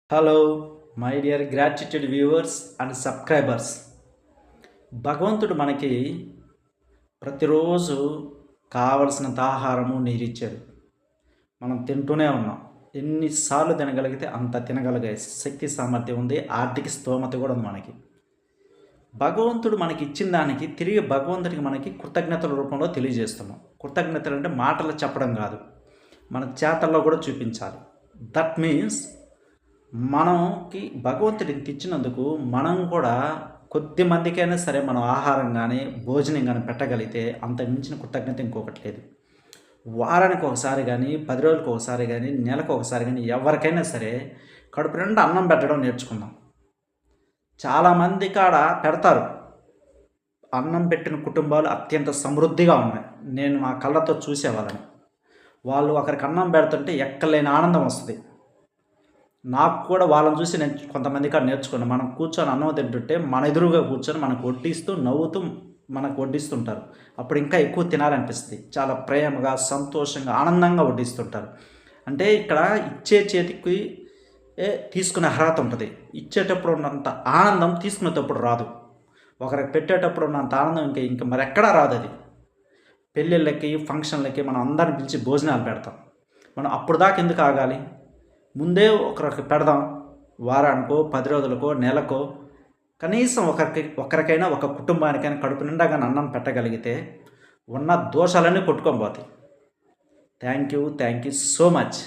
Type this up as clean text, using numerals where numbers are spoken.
Hello my dear gratitude viewers and subscribers. భగవంతుడు మనకి ప్రతిరోజు కావలసినంత ఆహారము నీరిచ్చాడు. మనం తింటూనే ఉన్నాం. ఎన్నిసార్లు తినగలిగితే అంత తినగలిగే శక్తి సామర్థ్యం ఉంది. ఆర్థిక స్తోమత కూడా ఉంది మనకి. భగవంతుడు మనకి ఇచ్చిన దానికి తిరిగి భగవంతుడికి మనకి కృతజ్ఞతల రూపంలో తెలియజేస్తున్నాం. కృతజ్ఞతలు అంటే మాటలు చెప్పడం కాదు, మన చేతల్లో కూడా చూపించాలి. దట్ మీన్స్ మనకి భగవంతుడు ఇంత ఇచ్చినందుకు మనం కూడా కొద్ది మందికైనా సరే మనం ఆహారం కానీ భోజనం కానీ పెట్టగలిగితే అంత మించిన కృతజ్ఞత ఇంకొకటి లేదు. వారానికి ఒకసారి కానీ 10 రోజులకు ఒకసారి కానీ నెలకు ఒకసారి కానీ ఎవరికైనా సరే కడుపు నిండా అన్నం పెట్టడం నేర్చుకుందాం. చాలామంది కాడ పెడతారు. అన్నం పెట్టిన కుటుంబాలు అత్యంత సమృద్ధిగా ఉన్నాయి. నేను నా కళ్ళతో చూసేవాళ్ళని. వాళ్ళు ఒకరికి అన్నం పెడుతుంటే ఎక్కలేని ఆనందం వస్తుంది. నాకు కూడా వాళ్ళని చూసి నేను కొంతమంది కాడ నేర్చుకున్నాను. మనం కూర్చొని అన్నం తింటుంటే మన ఎదురుగా కూర్చొని మనకు వడ్డిస్తూ నవ్వుతూ మనకు వడ్డిస్తుంటారు. అప్పుడు ఇంకా ఎక్కువ తినాలనిపిస్తుంది. చాలా ప్రేమగా, సంతోషంగా, ఆనందంగా వడ్డిస్తుంటారు. అంటే ఇక్కడ ఇచ్చే చేతికి తీసుకునే అర్హత ఉంటుంది. ఇచ్చేటప్పుడు ఉన్నంత ఆనందం తీసుకునేటప్పుడు రాదు. ఒకరికి పెట్టేటప్పుడు ఉన్నంత ఆనందం ఇంకా మరెక్కడా రాదు. అది పెళ్ళిళ్ళకి, ఫంక్షన్లకి మనం అందరిని పిలిచి భోజనాలు పెడతాం. మనం అప్పుడు దాకా ఎందుకు ఆగాలి? ముందే ఒకరికి పెడదాం. వారానికో, 10 రోజులకో, నెలకో, కనీసం ఒకరికైనా ఒక కుటుంబానికైనా కడుపు నిండాగా అన్నం పెట్టగలిగితే ఉన్న దోషాలన్నీ కొట్టుకొని పోతాయి. Thank you so much.